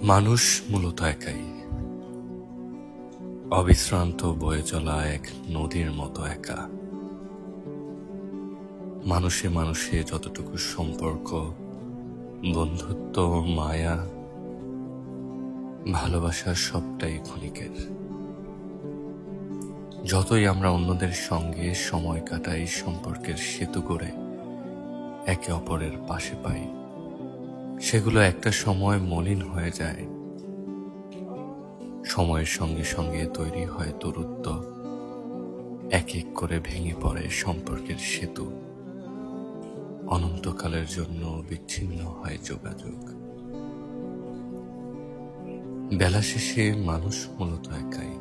মানুষ মূলত একাই, অবিশ্রান্ত বয়ে চলা এক নদীর মতো একা। মানুষে মানুষে যতটুকু সম্পর্ক, বন্ধুত্ব, মায়া, ভালোবাসা সবটাই ক্ষণিকের। যতই আমরা অন্যদের সঙ্গে সময় কাটাই, সম্পর্কের সেতু করে একে অপরের পাশে পাই, সেগুলো একটা সময় মলিন হয়ে যায়। সময়ের সঙ্গে সঙ্গে তৈরি হয় দূরত্ব, এক এক করে ভেঙে পড়ে সম্পর্কের সেতু, অনন্তকালের জন্য বিচ্ছিন্ন হয় যোগাযোগ। বেলা শেষে মানুষ মূলত একাই।